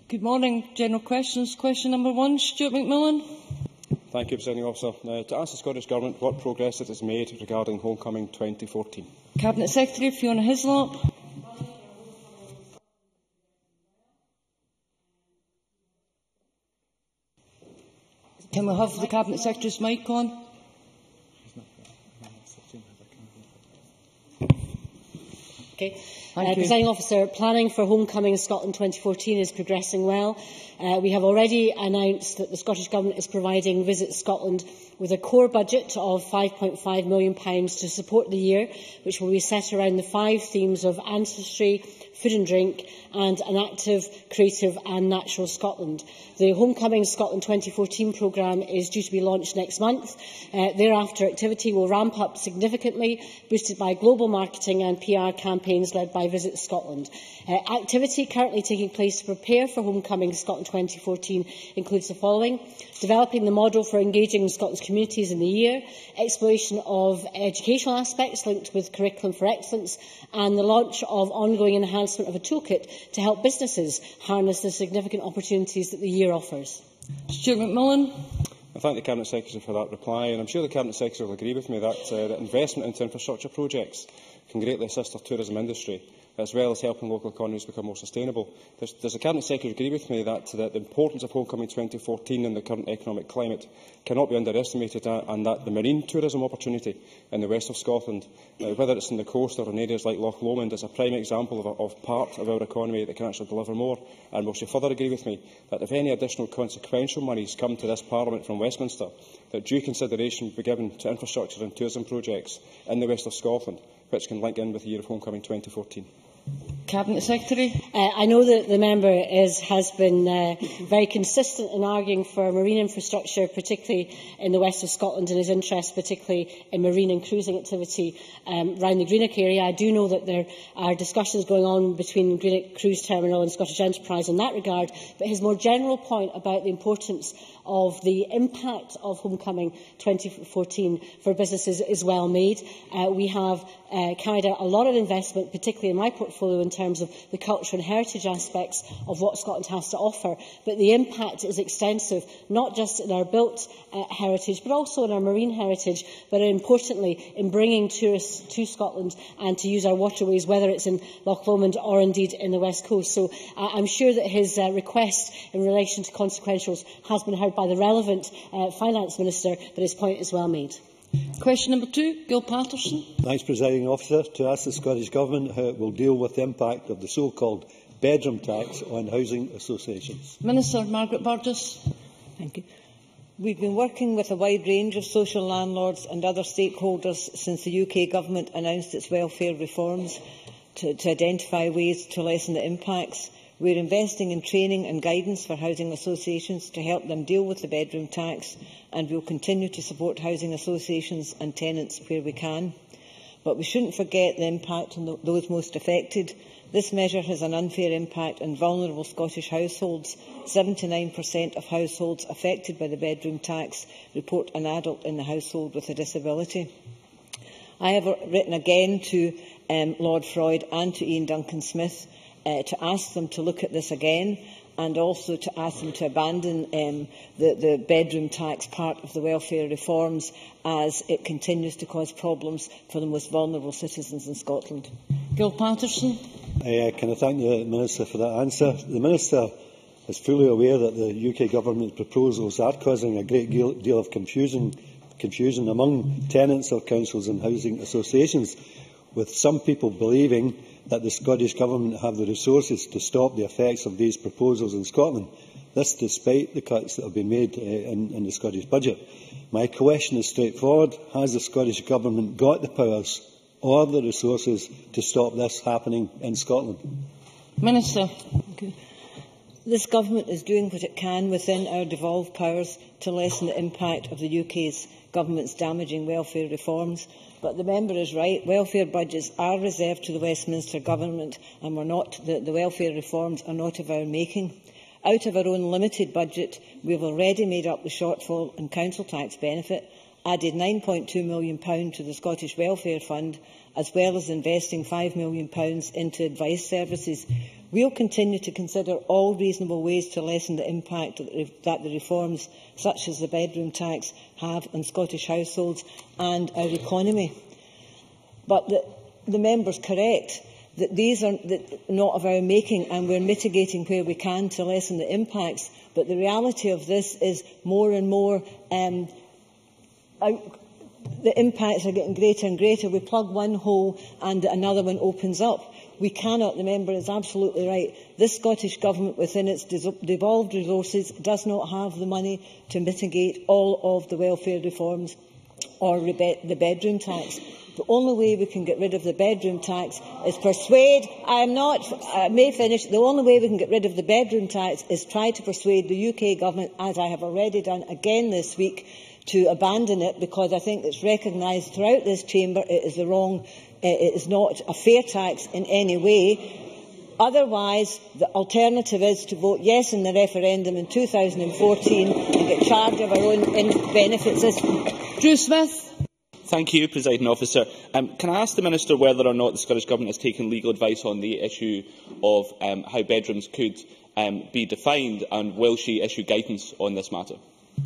Good morning. General questions. Question number 1, Stuart McMillan. Thank you, Presiding Officer. To ask the Scottish Government what progress it has made regarding Homecoming 2014. Cabinet Secretary Fiona Hislop. Can we have the Cabinet Secretary's mic on? Okay. Presiding Officer, planning for Homecoming Scotland 2014 is progressing well. We have already announced that the Scottish Government is providing Visit Scotland with a core budget of £5.5 million to support the year, which will be set around the 5 themes of ancestry, food and drink, and an active, creative and natural Scotland. The Homecoming Scotland 2014 programme is due to be launched next month. Thereafter, activity will ramp up significantly, boosted by global marketing and PR campaigns led by Visit Scotland. Activity currently taking place to prepare for Homecoming Scotland 2014 includes the following: developing the model for engaging Scotland's communities in the year, exploration of educational aspects linked with Curriculum for Excellence, and the launch of ongoing enhancement of a toolkit to help businesses harness the significant opportunities that the year offers. Stuart McMillan. I thank the Cabinet Secretary for that reply, and I am sure the Cabinet Secretary will agree with me that investment into infrastructure projects can greatly assist our tourism industry, as well as helping local economies become more sustainable. Does the Cabinet Secretary agree with me that the importance of Homecoming 2014 in the current economic climate cannot be underestimated, and that the marine tourism opportunity in the west of Scotland, whether it's in the coast or in areas like Loch Lomond, is a prime example of part of our economy that can actually deliver more? And will she further agree with me that if any additional consequential monies come to this Parliament from Westminster, that due consideration be given to infrastructure and tourism projects in the west of Scotland, which can link in with the year of Homecoming 2014? Cabinet Secretary. I know that the member has been very consistent in arguing for marine infrastructure, particularly in the west of Scotland, and his interest particularly in marine and cruising activity around the Greenock area. I do know that there are discussions going on between Greenock Cruise Terminal and Scottish Enterprise in that regard, but his more general point about the importance of the impact of Homecoming 2014 for businesses is well made. We have carried out a lot of investment, particularly in my portfolio, in terms of the cultural and heritage aspects of what Scotland has to offer, but the impact is extensive, not just in our built heritage, but also in our marine heritage, but importantly in bringing tourists to Scotland and to use our waterways, whether it's in Loch Lomond or indeed in the West Coast. So I'm sure that his request in relation to consequentials has been heard by the relevant Finance Minister, but his point is well made. Question number 2, Gil Patterson. Thanks, Presiding Officer. To ask the Scottish Government how it will deal with the impact of the so-called bedroom tax on housing associations. Minister Margaret Burgess. Thank you. We've been working with a wide range of social landlords and other stakeholders since the UK Government announced its welfare reforms to identify ways to lessen the impacts. We are investing in training and guidance for housing associations to help them deal with the bedroom tax, and we will continue to support housing associations and tenants where we can. But we shouldn't forget the impact on those most affected. This measure has an unfair impact on vulnerable Scottish households. 79% of households affected by the bedroom tax report an adult in the household with a disability. I have written again to Lord Freud and to Ian Duncan-Smith to ask them to look at this again, and also to ask them to abandon the bedroom tax part of the welfare reforms, as it continues to cause problems for the most vulnerable citizens in Scotland. Gil Patterson. Can I thank the Minister for that answer? The Minister is fully aware that the UK Government's proposals are causing a great deal of confusion among tenants of councils and housing associations, with some people believing that the Scottish Government have the resources to stop the effects of these proposals in Scotland. This despite the cuts that have been made in the Scottish budget. My question is straightforward. Has the Scottish Government got the powers or the resources to stop this happening in Scotland? Minister. This Government is doing what it can within our devolved powers to lessen the impact of the UK's Government's damaging welfare reforms. But the member is right. Welfare budgets are reserved to the Westminster Government, and the welfare reforms are not of our making. Out of our own limited budget, we have already made up the shortfall in council tax benefit, added £9.2 million to the Scottish Welfare Fund, as well as investing £5 million into advice services. We'll continue to consider all reasonable ways to lessen the impact that the reforms, such as the bedroom tax, have on Scottish households and our economy. But the member's correct that these are not of our making, and we're mitigating where we can to lessen the impacts. But the reality of this is more and more the impacts are getting greater and greater. We plug one hole and another one opens up. We cannot, the member is absolutely right, this Scottish Government within its devolved resources does not have the money to mitigate all of the welfare reforms or the bedroom tax. The only way we can get rid of the bedroom tax is persuade, I may finish, the only way we can get rid of the bedroom tax is try to persuade the UK Government, as I have already done again this week, to abandon it, because I think it's recognised throughout this chamber it is not a fair tax in any way. Otherwise, the alternative is to vote yes in the referendum in 2014 and get charge of our own benefit system. Drew Smith. Thank you, Presiding Officer. Can I ask the Minister whether or not the Scottish Government has taken legal advice on the issue of how bedrooms could be defined, and will she issue guidance on this matter?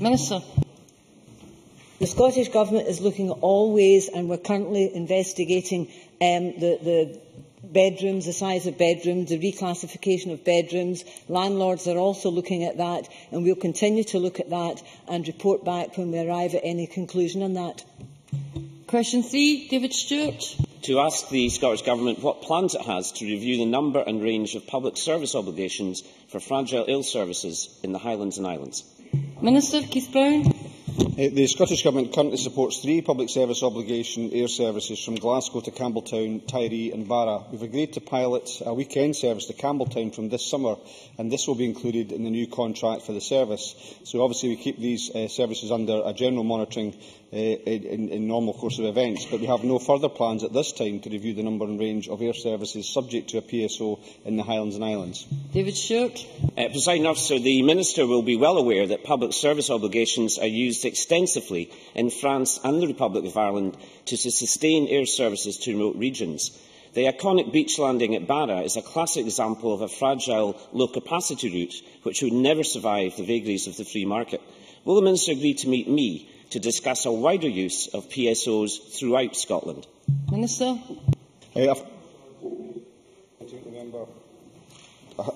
Minister. The Scottish Government is looking at all ways, and we're currently investigating the bedrooms, the size of bedrooms, the reclassification of bedrooms. Landlords are also looking at that, and we'll continue to look at that and report back when we arrive at any conclusion on that. Question 3, David Stewart. To ask the Scottish Government what plans it has to review the number and range of public service obligations for fragile ill services in the Highlands and Islands. Minister Keith Brown. The Scottish Government currently supports 3 public service obligation air services from Glasgow to Campbelltown, Tiree and Barra. We have agreed to pilot a weekend service to Campbelltown from this summer, and this will be included in the new contract for the service. So obviously we keep these services under a general monitoring in normal course of events, but we have no further plans at this time to review the number and range of air services subject to a PSO in the Highlands and Islands. David Stewart. Presiding Officer, the Minister will be well aware that public service obligations are used extensively in France and the Republic of Ireland to sustain air services to remote regions. The iconic beach landing at Barra is a classic example of a fragile, low-capacity route which would never survive the vagaries of the free market. Will the Minister agree to meet me to discuss a wider use of PSOs throughout Scotland? Minister.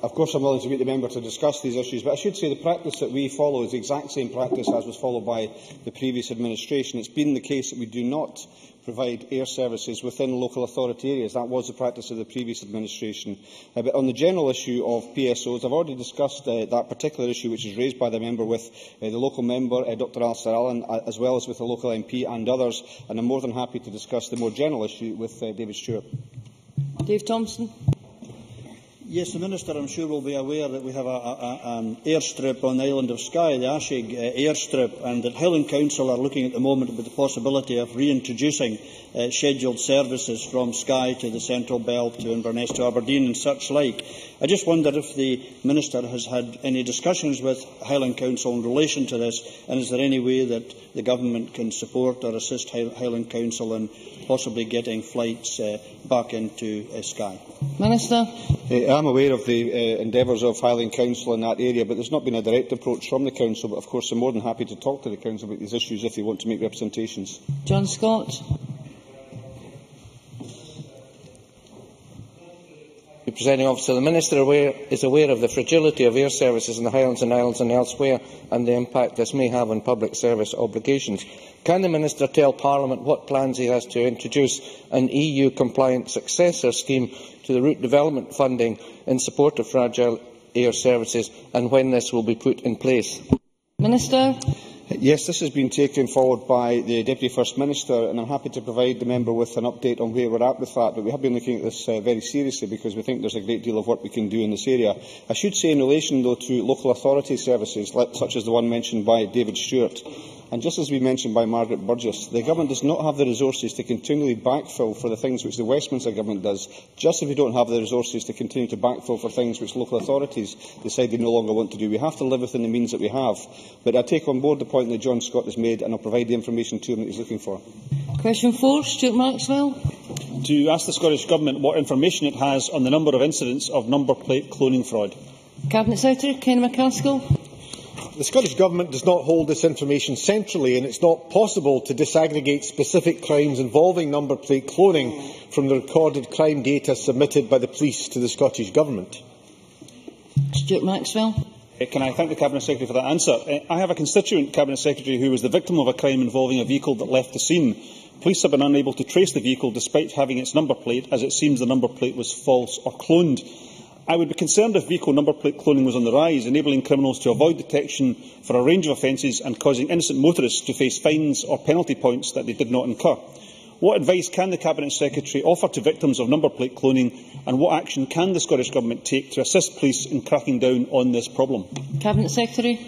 Of course, I'm willing to meet the member to discuss these issues, but I should say the practice that we follow is the exact same practice as was followed by the previous administration. It's been the case that we do not provide air services within local authority areas. That was the practice of the previous administration. But on the general issue of PSOs, I've already discussed that particular issue which is raised by the member with the local member, Dr Alistair Allen, as well as with the local MP and others, and I'm more than happy to discuss the more general issue with David Stewart. Dave Thompson. Yes, the Minister, I'm sure, will be aware that we have an airstrip on the island of Skye, the Ashig airstrip, and that Highland Council are looking at the moment at the possibility of reintroducing scheduled services from Skye to the Central Belt, to Inverness, to Aberdeen and such like. I just wonder if the Minister has had any discussions with Highland Council in relation to this, and is there any way that the Government can support or assist Highland Council in possibly getting flights back into Skye? Minister. I'm aware of the endeavours of Highland Council in that area, but there's not been a direct approach from the Council. But of course, I'm more than happy to talk to the Council about these issues if they want to make representations. John Scott. Presiding Officer, the Minister is aware of the fragility of air services in the Highlands and Islands and elsewhere, and the impact this may have on public service obligations. Can the Minister tell Parliament what plans he has to introduce an EU-compliant successor scheme to the route development funding in support of fragile air services, and when this will be put in place? Minister. Yes, this has been taken forward by the Deputy First Minister, and I'm happy to provide the member with an update on where we're at with that. But we have been looking at this very seriously, because we think there's a great deal of work we can do in this area. I should say, in relation, though, to local authority services, such as the one mentioned by David Stewart, and just as we mentioned by Margaret Burgess, the Government does not have the resources to continually backfill for the things which the Westminster Government does, just as we don't have the resources to continue to backfill for things which local authorities decide they no longer want to do. We have to live within the means that we have. But I take on board the point that John Scott has made, and I'll provide the information to him that he's looking for. Question 4, Stuart Maxwell. to ask the Scottish Government what information it has on the number of incidents of number plate cloning fraud. Cabinet Secretary Ken McCaskill. The Scottish Government does not hold this information centrally, and it is not possible to disaggregate specific crimes involving number plate cloning from the recorded crime data submitted by the police to the Scottish Government. Stuart Maxwell. Can I thank the Cabinet Secretary for that answer? I have a constituent Cabinet Secretary who was the victim of a crime involving a vehicle that left the scene. Police have been unable to trace the vehicle despite having its number plate, as it seems the number plate was false or cloned. I would be concerned if vehicle number plate cloning was on the rise, enabling criminals to avoid detection for a range of offences and causing innocent motorists to face fines or penalty points that they did not incur. What advice can the Cabinet Secretary offer to victims of number plate cloning, and what action can the Scottish Government take to assist police in cracking down on this problem? Cabinet Secretary.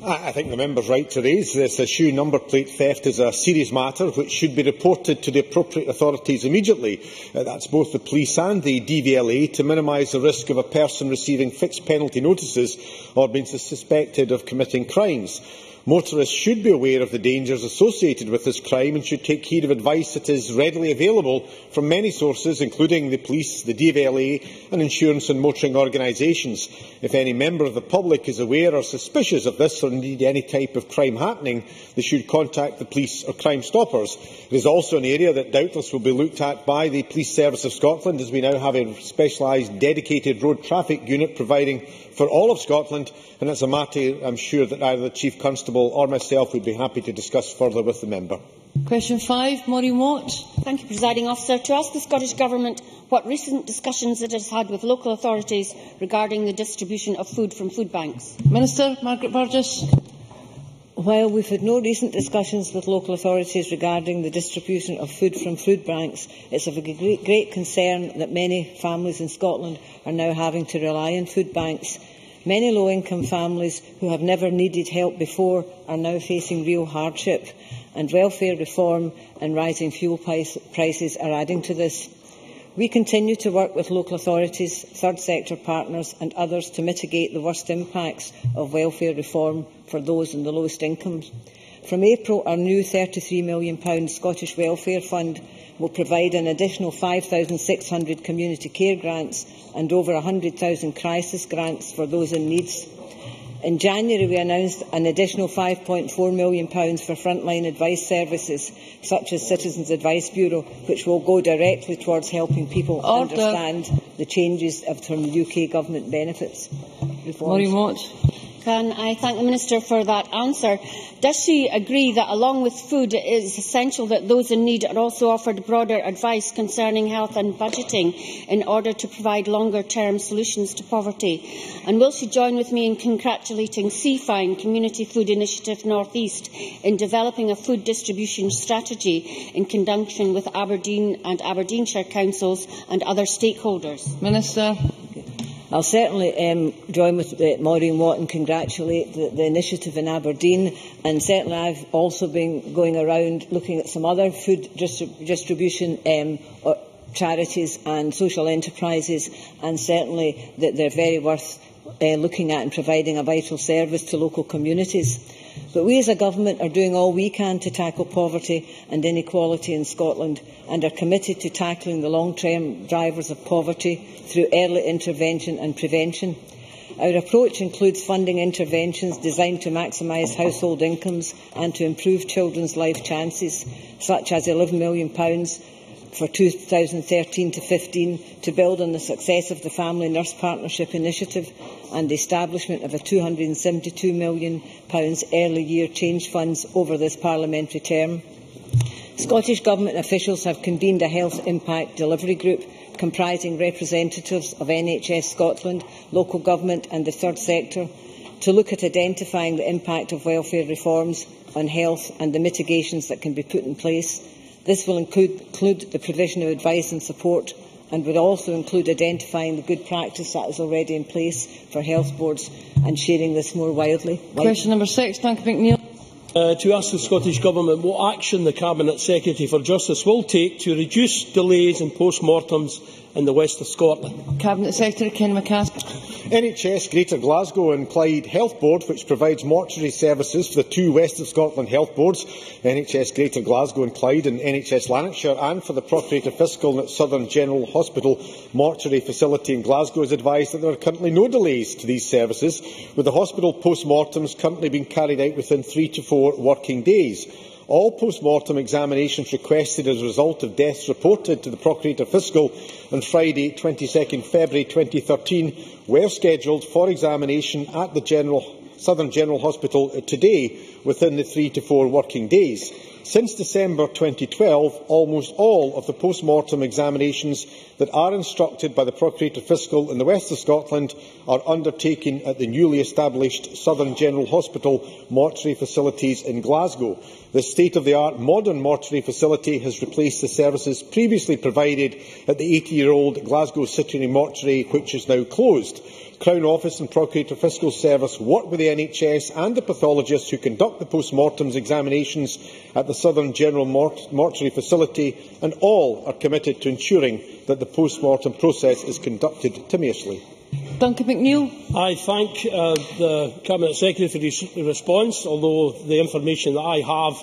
I think the member is right to raise this issue. Number plate theft is a serious matter which should be reported to the appropriate authorities immediately. That's both the police and the DVLA, to minimise the risk of a person receiving fixed penalty notices or being suspected of committing crimes. Motorists should be aware of the dangers associated with this crime and should take heed of advice that is readily available from many sources, including the police, the DVLA and insurance and motoring organisations. If any member of the public is aware or suspicious of this, or indeed any type of crime happening, they should contact the police or Crime Stoppers. It is also an area that doubtless will be looked at by the Police Service of Scotland, as we now have a specialised dedicated road traffic unit providing for all of Scotland, and it's a matter I am sure that either the Chief Constable or myself would be happy to discuss further with the member. Question 5, Maureen Watt. Thank you, Presiding Officer. To ask the Scottish Government what recent discussions it has had with local authorities regarding the distribution of food from food banks. Minister Margaret Burgess. While we've had no recent discussions with local authorities regarding the distribution of food from food banks, it's of a great concern that many families in Scotland are now having to rely on food banks. Many low-income families who have never needed help before are now facing real hardship, and welfare reform and rising fuel prices are adding to this. We continue to work with local authorities, third sector partners and others to mitigate the worst impacts of welfare reform for those in the lowest incomes. From April, our new £33 million Scottish Welfare Fund will provide an additional 5,600 community care grants and over 100,000 crisis grants for those in need. In January, we announced an additional £5.4 million for frontline advice services, such as Citizens Advice Bureau, which will go directly towards helping people understand the changes from the UK Government benefits reforms. Can I thank the Minister for that answer? Does she agree that, along with food, it is essential that those in need are also offered broader advice concerning health and budgeting in order to provide longer-term solutions to poverty? And will she join with me in congratulating CFINE, Community Food Initiative North East, in developing a food distribution strategy in conjunction with Aberdeen and Aberdeenshire councils and other stakeholders? Minister. I'll certainly join with Maureen Watt and congratulate the initiative in Aberdeen, and certainly I've also been going around looking at some other food distribution charities and social enterprises, and certainly that they're very worth looking at and providing a vital service to local communities. But we as a government are doing all we can to tackle poverty and inequality in Scotland, and are committed to tackling the long-term drivers of poverty through early intervention and prevention. Our approach includes funding interventions designed to maximise household incomes and to improve children's life chances, such as £11 million for 2013 to 15 to build on the success of the Family Nurse Partnership Initiative and the establishment of a £272 million early year change funds over this parliamentary term. Scottish Government officials have convened a health impact delivery group comprising representatives of NHS Scotland, local government and the third sector to look at identifying the impact of welfare reforms on health and the mitigations that can be put in place. This will include the provision of advice and support, and would also include identifying the good practice that is already in place for health boards and sharing this more widely. Question number 6, Duncan McNeill. to ask the Scottish Government what action the Cabinet Secretary for Justice will take to reduce delays in post-mortems in the west of Scotland. Cabinet Secretary Ken McCaskey. NHS Greater Glasgow and Clyde Health Board, which provides mortuary services for the two West of Scotland health boards, NHS Greater Glasgow and Clyde and NHS Lanarkshire, and for the Procurator Fiscal at Southern General Hospital mortuary facility in Glasgow, has advised that there are currently no delays to these services, with the hospital post-mortems currently being carried out within 3 to 4 working days. All post-mortem examinations requested as a result of deaths reported to the Procurator Fiscal on Friday, 22 February 2013, were scheduled for examination at the Southern General Hospital today within the 3 to 4 working days. Since December 2012, almost all of the post-mortem examinations that are instructed by the Procurator Fiscal in the West of Scotland are undertaken at the newly established Southern General Hospital mortuary facilities in Glasgow. This state-of-the-art modern mortuary facility has replaced the services previously provided at the 80-year-old Glasgow Citrine Mortuary, which is now closed. Crown Office and Procurator Fiscal Service work with the NHS and the pathologists who conduct the post-mortems examinations at the Southern General Mortuary Facility, and all are committed to ensuring that the post-mortem process is conducted timeously. Duncan McNeill. I thank the Cabinet Secretary for his response, although the information that I have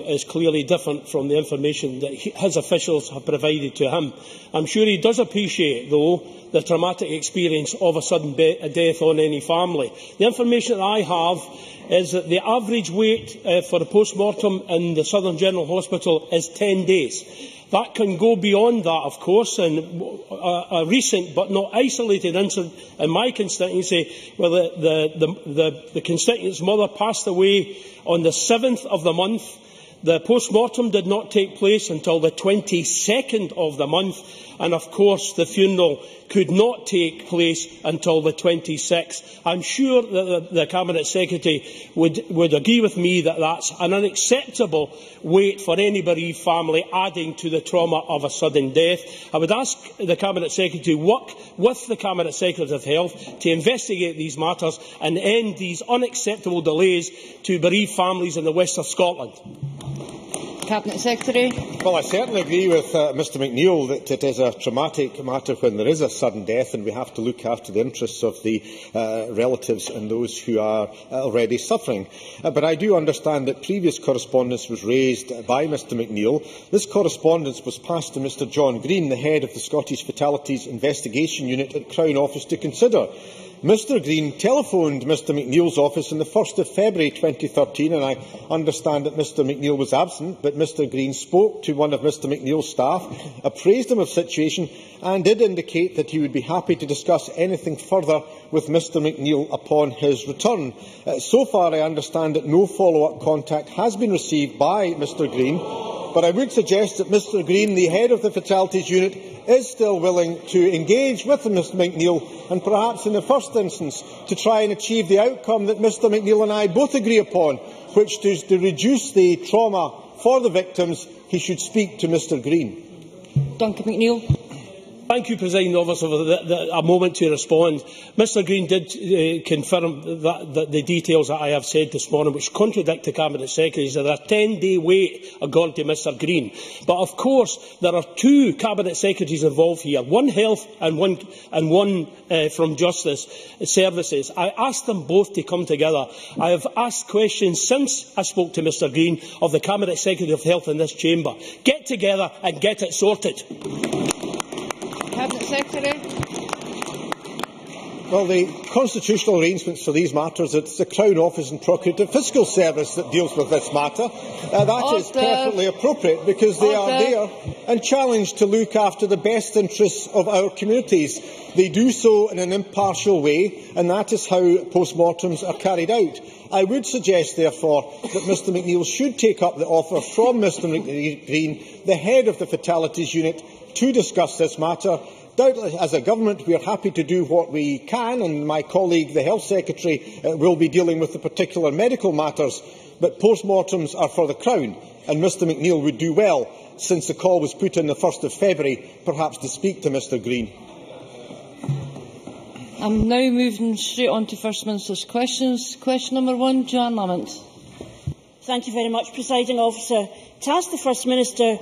is clearly different from the information that his officials have provided to him. I'm sure he does appreciate, though, the traumatic experience of a sudden death on any family. The information that I have is that the average wait for a post-mortem in the Southern General Hospital is 10 days. That can go beyond that, of course, and a recent but not isolated incident in my constituency where the constituent's mother passed away on the 7th of the month. The post-mortem did not take place until the 22nd of the month, and of course the funeral could not take place until the 26th. I'm sure that the Cabinet Secretary would agree with me that that's an unacceptable wait for any bereaved family, adding to the trauma of a sudden death. I would ask the Cabinet Secretary to work with the Cabinet Secretary of Health to investigate these matters and end these unacceptable delays to bereaved families in the west of Scotland. Cabinet Secretary. Well, I certainly agree with Mr McNeill that it is a traumatic matter when there is a sudden death, and we have to look after the interests of the relatives and those who are already suffering. But I do understand that previous correspondence was raised by Mr McNeill. This correspondence was passed to Mr John Green, the head of the Scottish Fatalities Investigation Unit at Crown Office, to consider. Mr Green telephoned Mr McNeill's office on the 1st of February 2013, and I understand that Mr McNeill was absent, but Mr Green spoke to one of Mr McNeill's staff, appraised him of the situation, and did indicate that he would be happy to discuss anything further with Mr McNeill upon his return. So far, I understand that no follow-up contact has been received by Mr Green, but I would suggest that Mr Green, the head of the Fatalities Unit, is still willing to engage with Mr McNeill and perhaps in the first instance to try and achieve the outcome that Mr McNeill and I both agree upon, which is to reduce the trauma for the victims. He should speak to Mr Green. Duncan McNeill. Thank you, Presiding Officer, for a moment to respond. Mr Green did confirm that the details that I have said this morning, which contradict the Cabinet Secretary, that a 10-day wait, according to Mr Green. But of course, there are two Cabinet Secretaries involved here, one Health and one from Justice Services. I asked them both to come together. I have asked questions since I spoke to Mr Green of the Cabinet Secretary of Health in this chamber. Get together and get it sorted. Cabinet Secretary. Well, the constitutional arrangements for these matters, it's the Crown Office and Procurator Fiscal Service that deals with this matter. That is perfectly appropriate because they are there and challenged to look after the best interests of our communities. They do so in an impartial way, and that is how post-mortems are carried out. I would suggest, therefore, that Mr McNeill should take up the offer from Mr Green, the head of the Fatalities Unit, to discuss this matter. Doubtless, as a government, we are happy to do what we can, and my colleague, the Health Secretary, will be dealing with the particular medical matters. But post-mortems are for the Crown, and Mr McNeill would do well, since the call was put in the 1st of February, perhaps to speak to Mr Green. I'm now moving straight on to First Minister's questions. Question number 1, Joanne Lamont. Thank you very much, Presiding Officer. To ask the First Minister